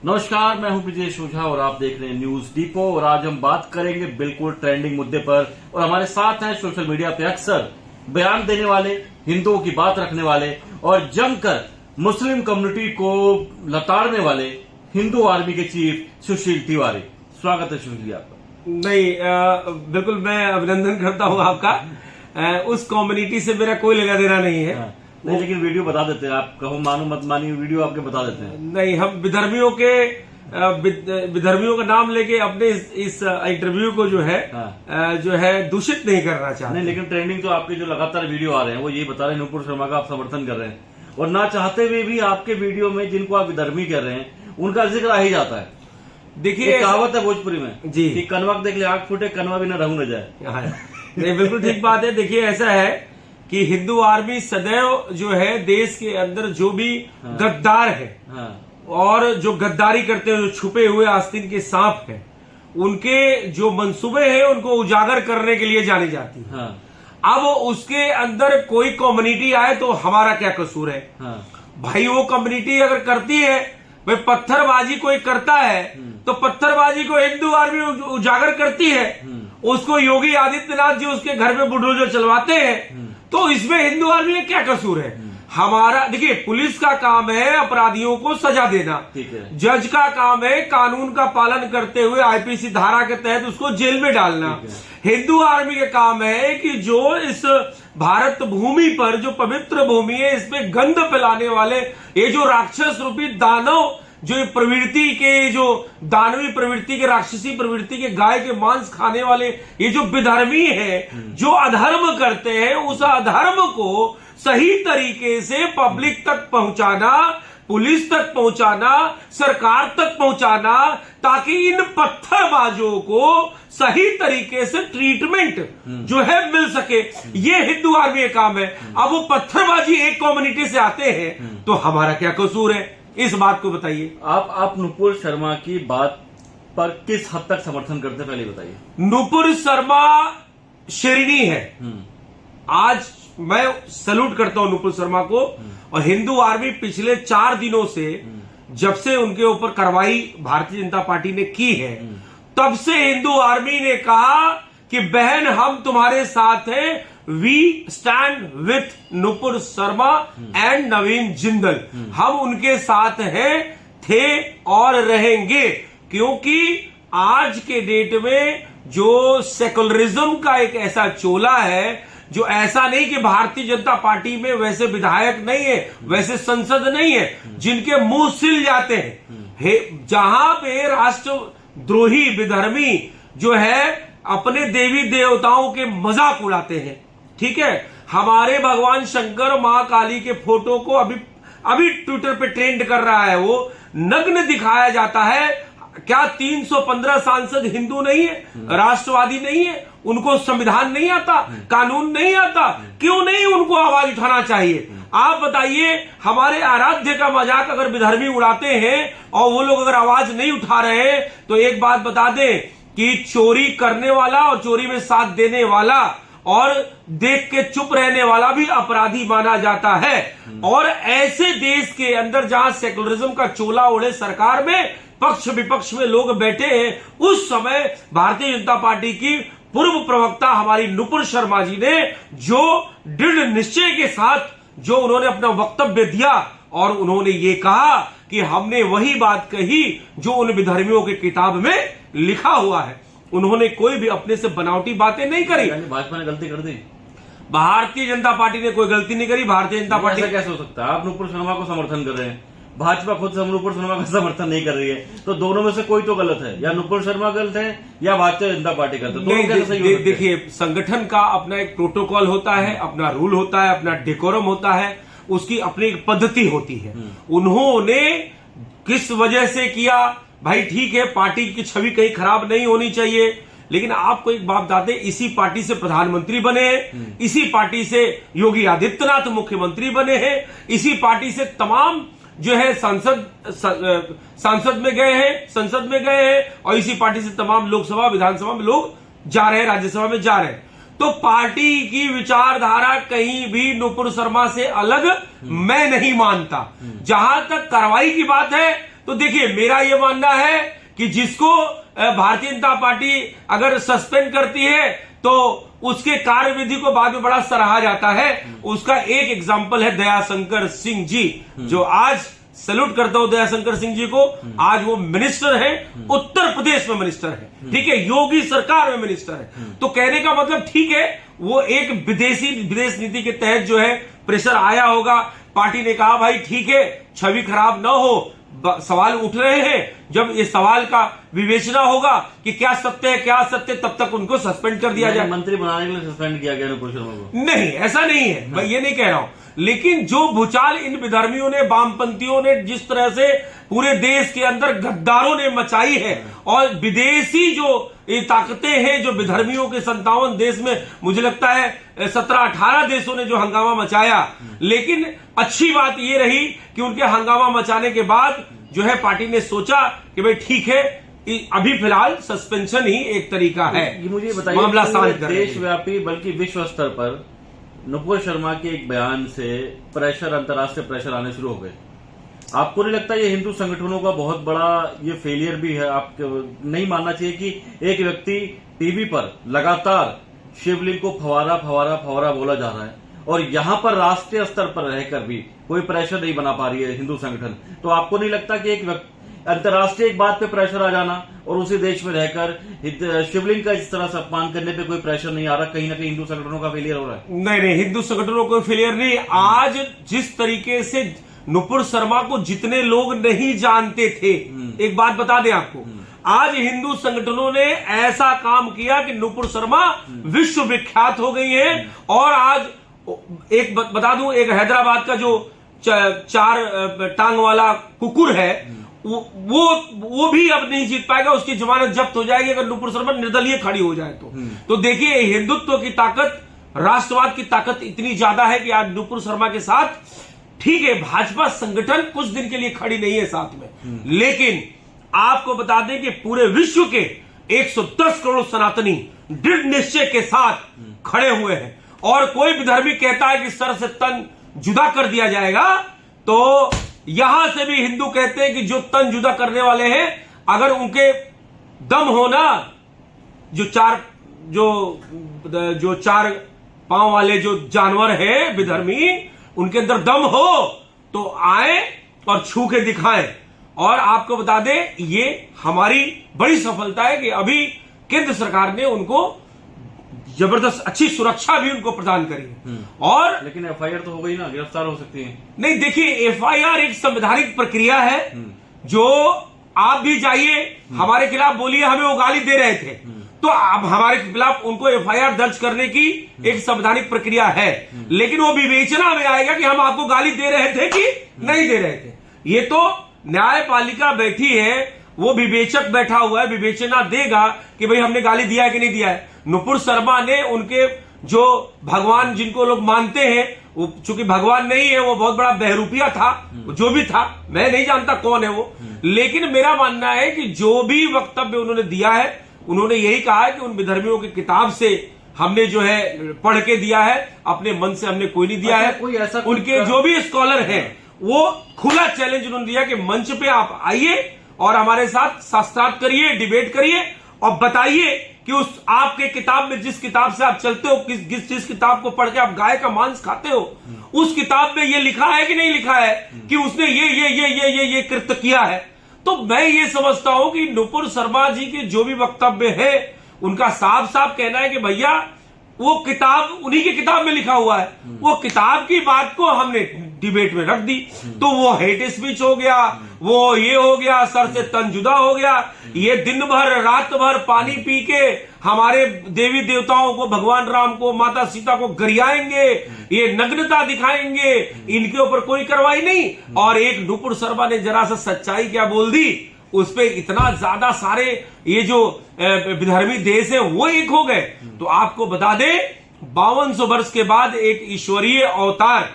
नमस्कार, मैं हूं ब्रिजेश ओझा और आप देख रहे हैं न्यूज डिपो। और आज हम बात करेंगे बिल्कुल ट्रेंडिंग मुद्दे पर। और हमारे साथ हैं सोशल मीडिया पे अक्सर बयान देने वाले, हिंदुओं की बात रखने वाले और जमकर मुस्लिम कम्युनिटी को लताड़ने वाले हिंदू आर्मी के चीफ सुशील तिवारी। स्वागत है सुशील जी आपका। नहीं, बिल्कुल मैं अभिनंदन करता हूं आपका। उस कम्युनिटी से मेरा कोई लेना देना नहीं है। नहीं, लेकिन वीडियो बता देते हैं, आप कहो मानो मत मानिए, वीडियो आपके बता देते हैं। नहीं, हम विधर्मियों का नाम लेके अपने इस इंटरव्यू को जो है दूषित नहीं करना चाहते। नहीं, लेकिन ट्रेंडिंग तो आपके जो लगातार वीडियो आ रहे हैं वो ये बता रहे हैं नुपुर शर्मा का आप समर्थन कर रहे हैं, और ना चाहते हुए भी आपके वीडियो में जिनको आप विधर्मी कह रहे हैं उनका जिक्र आ ही जाता है। देखिए, कहावत है भोजपुरी में जी कि कनवा देख ले आग फूटे, कनवा भी ना रहू न जाए। नहीं, बिल्कुल ठीक बात है। देखिए, ऐसा है कि हिंदू आर्मी सदैव जो है देश के अंदर जो भी गद्दार है और जो गद्दारी करते हैं, जो छुपे हुए आस्तीन के सांप हैं, उनके जो मंसूबे हैं उनको उजागर करने के लिए जानी जाती है। अब उसके अंदर कोई कम्युनिटी आए तो हमारा क्या कसूर है? भाई, वो कम्युनिटी अगर करती है, भाई पत्थरबाजी कोई करता है तो पत्थरबाजी को हिंदू आर्मी उजागर करती है, उसको योगी आदित्यनाथ जी उसके घर में बुलडोजर चलवाते हैं, तो इसमें हिंदू आर्मी में क्या कसूर है? हमारा देखिए, पुलिस का काम है अपराधियों को सजा देना, जज का काम है कानून का पालन करते हुए आईपीसी धारा के तहत उसको जेल में डालना। हिंदू आर्मी का काम है कि जो इस भारत भूमि पर, जो पवित्र भूमि है, इसमें गंध फैलाने वाले ये जो राक्षस रूपी दानव, जो प्रवृत्ति के, जो दानवी प्रवृत्ति के, राक्षसी प्रवृत्ति के, गाय के मांस खाने वाले ये जो विधर्मी है, जो अधर्म करते हैं, उस अधर्म को सही तरीके से पब्लिक तक पहुंचाना, पुलिस तक पहुंचाना, सरकार तक पहुंचाना, ताकि इन पत्थरबाजों को सही तरीके से ट्रीटमेंट जो है मिल सके। ये हिंदू आर्मी का काम है। अब वो पत्थरबाजी एक कम्युनिटी से आते हैं तो हमारा क्या कसूर है? इस बात को बताइए। आप नुपुर शर्मा की बात पर किस हद तक समर्थन करते हैं, पहले बताइए। नुपुर शर्मा शेरनी है। आज मैं सैल्यूट करता हूं नुपुर शर्मा को। और हिंदू आर्मी पिछले 4 दिनों से, जब से उनके ऊपर कार्रवाई भारतीय जनता पार्टी ने की है, तब से हिंदू आर्मी ने कहा कि बहन, हम तुम्हारे साथ हैं, we stand with Nupur Sharma and Naveen Jindal. हम उनके साथ हैं, थे और रहेंगे, क्योंकि आज के डेट में जो सेकुलरिज्म का एक ऐसा चोला है, जो ऐसा नहीं कि भारतीय जनता पार्टी में वैसे विधायक नहीं है, वैसे संसद नहीं है जिनके मुंह सिल जाते हैं, जहां पे राष्ट्रद्रोही विधर्मी जो है अपने देवी देवताओं के मजाक उड़ाते हैं। ठीक है, हमारे भगवान शंकर, मां काली के फोटो को अभी ट्विटर पे ट्रेंड कर रहा है, वो नग्न दिखाया जाता है। क्या 315 सांसद हिंदू नहीं है, राष्ट्रवादी नहीं है? उनको संविधान नहीं आता, कानून नहीं आता? क्यों नहीं उनको आवाज उठाना चाहिए? आप बताइए, हमारे आराध्य का मजाक अगर विधर्मी उड़ाते हैं और वो लोग अगर आवाज नहीं उठा रहे हैं, तो एक बात बता दें कि चोरी करने वाला और चोरी में साथ देने वाला और देख के चुप रहने वाला भी अपराधी माना जाता है। और ऐसे देश के अंदर जहां सेकुलरिज्म का चोला ओढ़े सरकार में पक्ष विपक्ष में लोग बैठे हैं, उस समय भारतीय जनता पार्टी की पूर्व प्रवक्ता हमारी नुपुर शर्मा जी ने जो दृढ़ निश्चय के साथ जो उन्होंने अपना वक्तव्य दिया, और उन्होंने ये कहा कि हमने वही बात कही जो उन विधर्मियों की किताब में लिखा हुआ है। उन्होंने कोई भी अपने से बनावटी बातें नहीं करी। भाजपा ने गलती कर दी? भारतीय जनता पार्टी ने कोई गलती नहीं करी। भारतीय जनता पार्टी कैसे हो सकता है? आप नुपुर शर्मा को समर्थन कर रहे हैं, भाजपा खुद नुपुर शर्मा का समर्थन नहीं कर रही है, तो दोनों में से कोई तो गलत है। या नुपुर शर्मा गलत है या भारतीय जनता पार्टी गलत है। देखिए, संगठन का अपना एक प्रोटोकॉल होता है, अपना रूल होता है, अपना डेकोरम होता है, उसकी अपनी एक पद्धति होती है। उन्होंने किस वजह से किया, भाई ठीक है, पार्टी की छवि कहीं खराब नहीं होनी चाहिए, लेकिन आपको एक बात बता दें, इसी पार्टी से प्रधानमंत्री बने हैं, इसी पार्टी से योगी आदित्यनाथ मुख्यमंत्री बने हैं, इसी पार्टी से तमाम जो है सांसद में गए हैं, संसद में गए हैं, और इसी पार्टी से तमाम लोकसभा विधानसभा में लोग जा रहे हैं, राज्यसभा में जा रहे हैं। तो पार्टी की विचारधारा कहीं भी नुपुर शर्मा से अलग मैं नहीं मानता। जहां तक कार्रवाई की बात है तो देखिए, मेरा यह मानना है कि जिसको भारतीय जनता पार्टी अगर सस्पेंड करती है तो उसके कार्यविधि को बाद में बड़ा सराहा जाता है। उसका एक एग्जाम्पल है दयाशंकर सिंह जी, जो आज सैल्यूट करता हूं दयाशंकर सिंह जी को। आज वो मिनिस्टर है, उत्तर प्रदेश में मिनिस्टर है, ठीक है, योगी सरकार में मिनिस्टर है। तो कहने का मतलब ठीक है, वो एक विदेश नीति के तहत जो है प्रेशर आया होगा, पार्टी ने कहा भाई ठीक है, छवि खराब ना हो, सवाल उठ रहे हैं, जब ये सवाल का विवेचना होगा कि क्या सत्य है क्या असत्य, तब तक उनको सस्पेंड कर दिया जाए। मंत्री बनाने के लिए सस्पेंड किया गया नुपुर शर्मा को? नहीं, ऐसा नहीं है, मैं ये नहीं कह रहा हूं, लेकिन जो भूचाल इन विधर्मियों ने, वामपंथियों ने जिस तरह से पूरे देश के अंदर गद्दारों ने मचाई है, और विदेशी जो ये ताकतें हैं, जो विधर्मियों के 57 देश में, मुझे लगता है 17-18 देशों ने जो हंगामा मचाया, लेकिन अच्छी बात ये रही कि उनके हंगामा मचाने के बाद जो है पार्टी ने सोचा कि भाई ठीक है, अभी फिलहाल सस्पेंशन ही एक तरीका है। मुझे बताइए, मामला शांत कर देशव्यापी बल्कि विश्व स्तर पर नुपुर शर्मा के एक बयान से प्रेशर, अंतर्राष्ट्रीय प्रेशर आने शुरू हो गए। आपको नहीं लगता ये हिंदू संगठनों का बहुत बड़ा ये फेलियर भी है? आपको नहीं मानना चाहिए कि एक व्यक्ति टीवी पर लगातार शिवलिंग को फवारा फवारा फवारा बोला जा रहा है, और यहां पर राष्ट्रीय स्तर पर रहकर भी कोई प्रेशर नहीं बना पा रही है हिंदू संगठन? तो आपको नहीं लगता कि एक अंतर्राष्ट्रीय एक बात पे प्रेशर आ जाना और उसी देश में रहकर शिवलिंग का इस तरह से अपमान करने पे कोई प्रेशर नहीं आ रहा, कहीं ना कहीं हिंदू संगठनों का फेलियर हो रहा है? नहीं, हिंदू संगठनों को फेलियर नहीं। आज जिस तरीके से नुपुर शर्मा को जितने लोग नहीं जानते थे, एक बात बता दें आपको, आज हिंदू संगठनों ने ऐसा काम किया कि नुपुर शर्मा विश्व विख्यात हो गई है। और आज एक बता दूं, एक हैदराबाद का जो 4 टांग वाला कुकुर है, वो भी अब नहीं जीत पाएगा, उसकी जमानत जब्त हो जाएगी अगर नुपुर शर्मा निर्दलीय खड़ी हो जाए तो देखिए, हिंदुत्व की ताकत, राष्ट्रवाद की ताकत इतनी ज्यादा है कि आज नुपुर शर्मा के साथ, ठीक है, भाजपा संगठन कुछ दिन के लिए खड़ी नहीं है साथ में, लेकिन आपको बता दें कि पूरे विश्व के 110 करोड़ सनातनी दृढ़ निश्चय के साथ खड़े हुए हैं। और कोई विधर्मी कहता है कि सर से तन जुदा कर दिया जाएगा, तो यहां से भी हिंदू कहते हैं कि जो तन जुदा करने वाले हैं, अगर उनके दम होना, जो चार पांव वाले जो जानवर हैं विधर्मी, उनके अंदर दम हो तो आए और छू के दिखाएं। और आपको बता दें, ये हमारी बड़ी सफलता है कि अभी केंद्र सरकार ने उनको जबरदस्त अच्छी सुरक्षा भी उनको प्रदान करी है। और लेकिन एफआईआर तो हो गई ना, गिरफ्तार हो सकती है? नहीं, देखिए, एफआईआर एक संवैधानिक प्रक्रिया है, जो आप भी जाइए हमारे खिलाफ बोलिए हमें वो गाली दे रहे थे, तो अब हमारे खिलाफ उनको एफआईआर दर्ज करने की एक संवैधानिक प्रक्रिया है, लेकिन वो विवेचना में आएगा कि हम आपको गाली दे रहे थे कि नहीं दे रहे थे। ये तो न्यायपालिका बैठी है, वो विवेचक बैठा हुआ है, विवेचना देगा कि भाई हमने गाली दिया है कि नहीं दिया है। नुपुर शर्मा ने उनके जो भगवान जिनको लोग मानते हैं, वो चूंकि भगवान नहीं है, वो बहुत बड़ा बहरूपिया था, जो भी था, मैं नहीं जानता कौन है वो, लेकिन मेरा मानना है कि जो भी वक्तव्य उन्होंने दिया है, उन्होंने यही कहा है कि उन विधर्मियों की किताब से हमने जो है पढ़ के दिया है, अपने मन से हमने कोई नहीं दिया है। कोई ऐसा उनके जो भी स्कॉलर हैं, वो खुला चैलेंज उन्होंने दिया कि मंच पे आप आइए और हमारे साथ शास्त्रार्थ करिए, डिबेट करिए और बताइए कि उस आपके किताब में, जिस किताब से आप चलते हो, जिस किताब को पढ़ के आप गाय का मांस खाते हो, उस किताब में ये लिखा है कि नहीं लिखा है कि उसने ये कृत्य किया है। तो मैं ये समझता हूं कि नुपुर शर्मा जी के जो भी वक्तव्य है, उनका साफ साफ कहना है कि भैया वो किताब उन्हीं की किताब में लिखा हुआ है, वो किताब की बात को हमने डिबेट में रख दी, तो वो हेट स्पीच हो गया, वो ये हो गया, सर से तन जुदा हो गया, ये दिन भर रात भर पानी पी के हमारे देवी देवताओं को, भगवान राम को, माता सीता को गरियाएंगे, ये नग्नता दिखाएंगे, इनके ऊपर कोई कार्रवाई नहीं। और एक नुपुर शर्मा ने जरा सा सच्चाई क्या बोल दी, उस पर इतना ज्यादा सारे ये जो विधर्मी देश है वो एक हो गए। तो आपको बता दें, 5200 वर्ष के बाद एक ईश्वरीय अवतार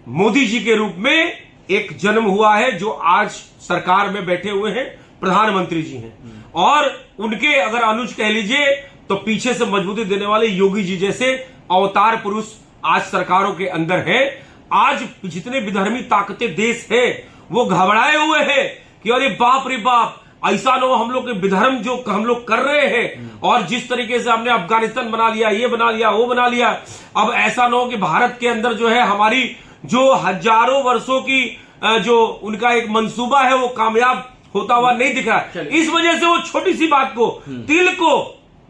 मोदी जी के रूप में एक जन्म हुआ है, जो आज सरकार में बैठे हुए हैं, प्रधानमंत्री जी हैं, और उनके अगर अनुज कह लीजिए तो पीछे से मजबूती देने वाले योगी जी जैसे अवतार पुरुष आज सरकारों के अंदर है। आज जितने विधर्मी ताकतें देश है, वो घबराए हुए हैं कि अरे बाप रे बाप, ऐसा न हो हम लोग के विधर्म जो हम लोग कर रहे हैं और जिस तरीके से हमने अफगानिस्तान बना लिया, ये बना लिया, वो बना लिया, अब ऐसा न हो कि भारत के अंदर जो है हमारी जो हजारों वर्षों की जो उनका एक मंसूबा है वो कामयाब होता हुआ नहीं दिख रहा है। इस वजह से वो छोटी सी बात को, तिल को,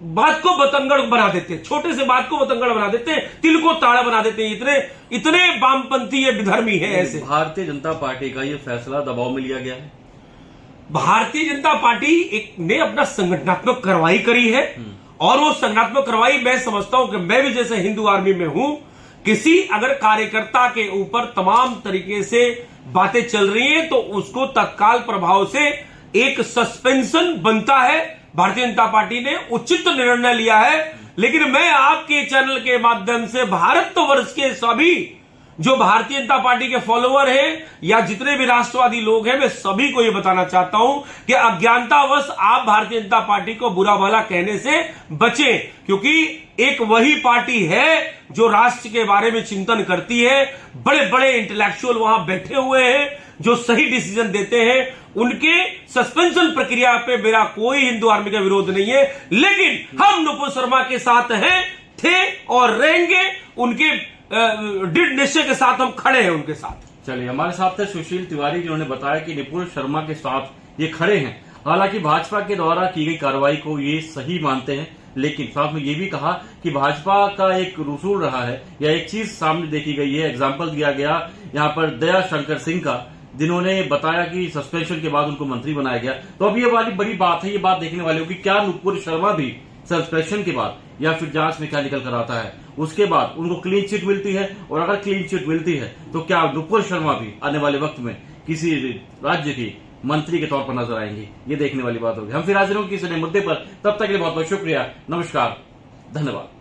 बात को बतंगड़ बना देते हैं, छोटे से बात को बतंगड़ बना देते हैं, तिल को ताड़ा बना देते हैं। इतने वामपंथी ये विधर्मी है। ऐसे भारतीय जनता पार्टी का ये फैसला दबाव में लिया गया है। भारतीय जनता पार्टी ने अपना संगठनात्मक कार्रवाई करी है और वो संगठनात्मक कार्रवाई मैं समझता हूं कि मैं भी जैसे हिंदू आर्मी में हूं, किसी अगर कार्यकर्ता के ऊपर तमाम तरीके से बातें चल रही हैं तो उसको तत्काल प्रभाव से एक सस्पेंशन बनता है। भारतीय जनता पार्टी ने उचित निर्णय लिया है। लेकिन मैं आपके चैनल के माध्यम से भारतवर्ष के सभी जो भारतीय जनता पार्टी के फॉलोअर हैं या जितने भी राष्ट्रवादी लोग हैं, मैं सभी को यह बताना चाहता हूं कि अज्ञानतावश आप भारतीय जनता पार्टी को बुरा भला कहने से बचें, क्योंकि एक वही पार्टी है जो राष्ट्र के बारे में चिंतन करती है। बड़े बड़े इंटेलेक्चुअल वहां बैठे हुए हैं जो सही डिसीजन देते हैं। उनके सस्पेंशन प्रक्रिया पे मेरा कोई हिंदू आर्मी का विरोध नहीं है, लेकिन हम नुपुर शर्मा के साथ हैं, थे और रहेंगे। उनके दृढ़ निश्चय के साथ हम खड़े हैं उनके साथ। चलिए, हमारे साथ थे सुशील तिवारी जिन्होंने बताया कि नुपुर शर्मा के साथ ये खड़े हैं। हालांकि भाजपा के द्वारा की गई कार्रवाई को ये सही मानते हैं, लेकिन साथ में ये भी कहा कि भाजपा का एक रूसूल रहा है या एक चीज सामने देखी गई है। एग्जाम्पल दिया गया यहाँ पर दया शंकर सिंह का, जिन्होंने बताया कि सस्पेंशन के बाद उनको मंत्री बनाया गया। तो अब ये वाली बड़ी बात है, ये बात देखने वाली होगी क्या नुपुर शर्मा भी सस्पेंशन के बाद या फिर जांच में क्या निकल कर आता है उसके बाद उनको क्लीन चिट मिलती है, और अगर क्लीन चिट मिलती है तो क्या नुपुर शर्मा भी आने वाले वक्त में किसी राज्य की मंत्री के तौर पर नजर आएंगे, ये देखने वाली बात होगी। हम फिर हाजिर होंगे किसी नए मुद्दे पर। तब तक के लिए बहुत बहुत शुक्रिया, नमस्कार, धन्यवाद।